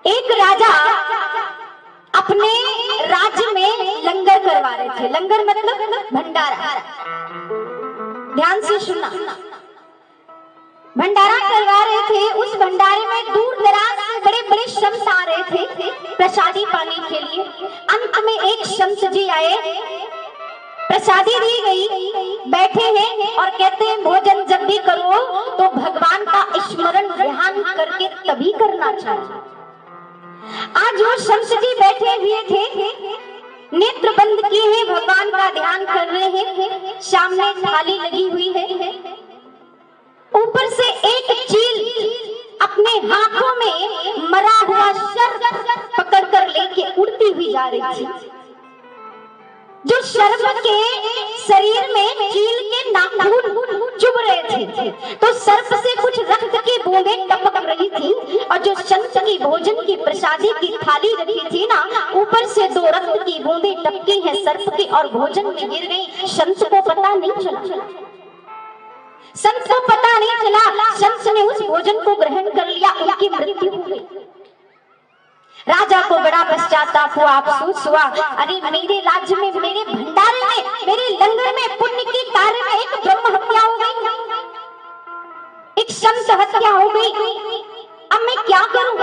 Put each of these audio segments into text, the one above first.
एक राजा अपने राज्य में लंगर करवा रहे थे। लंगर मतलब भंडारा। ध्यान से सुनना, भंडारा करवा रहे थे। उस भंडारे में दूर दराज से बड़े बड़े शम्स आ रहे थे प्रसादी पाने के लिए। अंत में एक शम्स जी आए, प्रसादी दी गई, बैठे हैं और कहते हैं भोजन जब भी करो तो भगवान का स्मरण ध्यान करके तभी करना चाहिए। आज वो शम्स जी बैठे हुए थे, नेत्र बंद किए हैं, भगवान का ध्यान कर रहे हैं। सामने थाली लगी हुई है, ऊपर से एक चील अपने हाथों में मरा हुआ सर्प पकड़ कर लेके उड़ती हुई जा रही थी। जो सर्प के शरीर में चील के नाखून चुभ रहे थे, तो सर्प से कुछ रक्त की बूंदें टपक रही थी। और जो शम्स की भोजन की प्रसादी की थाली रखी थी ना, ऊपर से दो रक्त की बूंदें टपकी हैं सर्प की और भोजन में गिर गई। शम्स को पता नहीं चला, शम्स को पता नहीं चला। शम्स ने उस भोजन को ग्रहण कर लिया, उनकी मृत्यु हो गई। राजा को बड़ा पश्चाताप हुआ, अफसोस हुआ। अरे मेरे राज्य में, मेरे भंडारे में, मेरे लंगर में, पुण्य के कार्य में एक ब्रह्म हत्या हो गई, एक शम्स हत्या हो गई। अब मैं क्या करूं?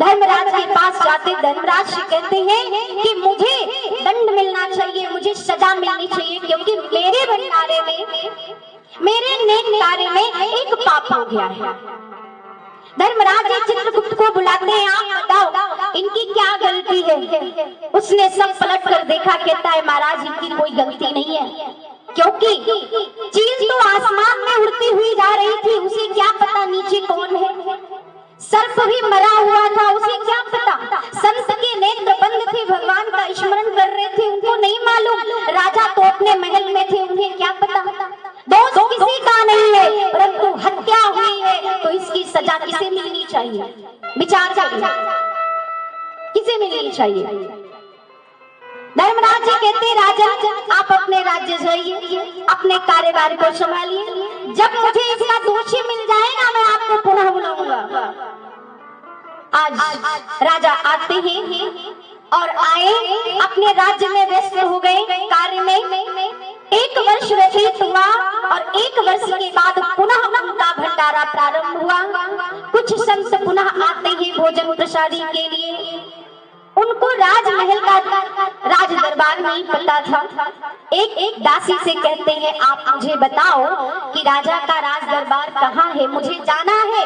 धर्मराज के पास जाते, धर्मराज से कहते हैं कि मुझे दंड मिलना चाहिए, मुझे सजा मिलनी चाहिए, क्योंकि मेरे भंडारे में, मेरे नेक कार्य में एक पाप हो गया है। धर्मराज चित्रगुप्त को बुलाते हैं, आप बताओ इनकी क्या गलती है? उसने सब पलट कर देखा, कहता है महाराज इनकी कोई गलती नहीं है, क्योंकि चील तो आसमान में उड़ती हुई जा रही थी, उसे क्या पता नीचे कौन है। सर्प भी मरा हुआ था, उसे क्या पता। संत के नेत्र बंद थे, भगवान का स्मरण कर रहे थे, उनको नहीं मालूम। राजा तो अपने महल में थे, उन्हें क्या पता। दोष किसी का नहीं है, परंतु हत्या हुई है तो इसकी सजा किसे मिलनी चाहिए? विचार करिए, किसे मिलनी चाहिए? धर्मराज जी कहते, राजा आप अपने राज्य जाइए, अपने कार्यभार को संभालिए, जब मुझे इसका दोषी मिल जाएगा मैं आपको पुनः बुलाऊंगा। आज राजा आते हैं और आए, अपने राज्य में व्यस्त हो गए कार्य में। एक वर्ष व्यतीत हुआ और एक वर्ष के बाद पुनः उनका भंडारा प्रारंभ हुआ। कुछ संत पुनः आते हैं भोजन प्रसादी के लिए। उनको राजमहल का, राज दरबार नहीं पता था। एक दासी से कहते हैं आप मुझे बताओ कि राजा का राज दरबार कहाँ है, मुझे जाना है।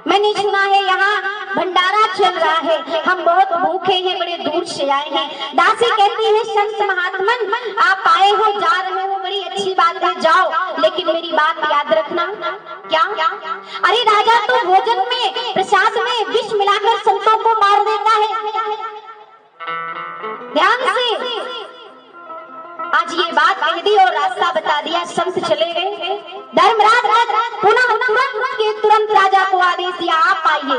मैंने सुना है यहाँ भंडारा चल रहा है, हम बहुत भूखे हैं, बड़े दूर से आए हैं। दासी कहती है संत महात्मन आप आए हो, जा रहे हो, बड़ी अच्छी बात है, जाओ, लेकिन मेरी बात याद रखना। क्या? अरे राजा तो भोजन में, प्रसाद में विष मिलाकर संतों को मार देता है। ध्यान से, आज ये बात कह दी और रास्ता बता दिया, संत चले गए। धर्मराज पुनः तुरंत राजा को आदेश दिया आप आइए।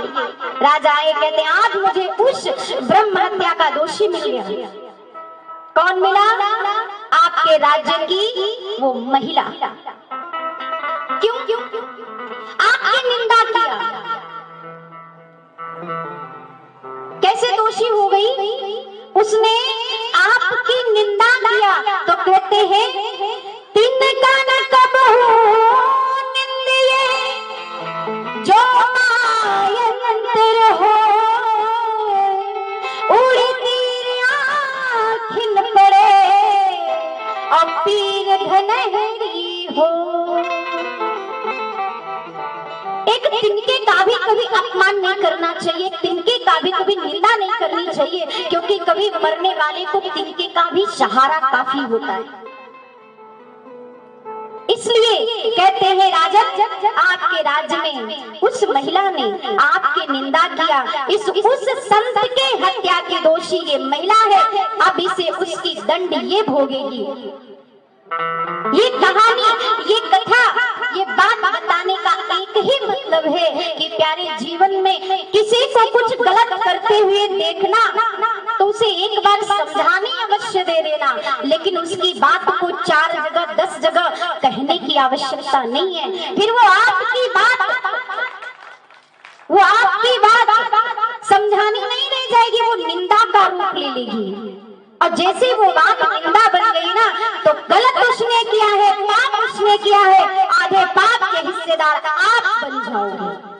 राजा आए, कहते आज मुझे उस ब्रह्म हत्या का दोषी मिल गया। कौन मिला? आपके राज्य की वो महिला। क्यों? आपकी निंदा किया, कैसे दोषी हो गई? उसने आपकी निंदा किया तो कहते हैं तिनका न कबहू निंदिए जो मायंतर हो, उड़ती आँखिन पड़े और पीर धनहरी हो। एक तिनके का भी कभी अपमान नहीं करना चाहिए, तिनके का भी कभी निंदा नहीं करनी चाहिए, क्योंकि कभी मरने वाले को तिनके का भी सहारा काफी होता है। इसलिए कहते हैं राजन आपके राज्य में उस महिला ने आपकी निंदा किया, उस संत के हत्या के दोषी ये महिला है, अब इसे उसकी दंड ये भोगेगी। ये कहानी, ये कथा, ये बात बताने का एक ही मतलब है कि प्यारे जीवन में किसी को कुछ गलत करते हुए देखना तो उसे एक बार समझाने अवश्य दे देना, लेकिन उसकी बात को 4 जगह 10 जगह कहने की आवश्यकता नहीं है। फिर वो आपकी बात समझ मिलेगी। और जैसे वो बात निंदा बन गई ना, तो गलत उसने किया है, पाप उसने किया है, आधे पाप के हिस्सेदार आप बन जाओगे।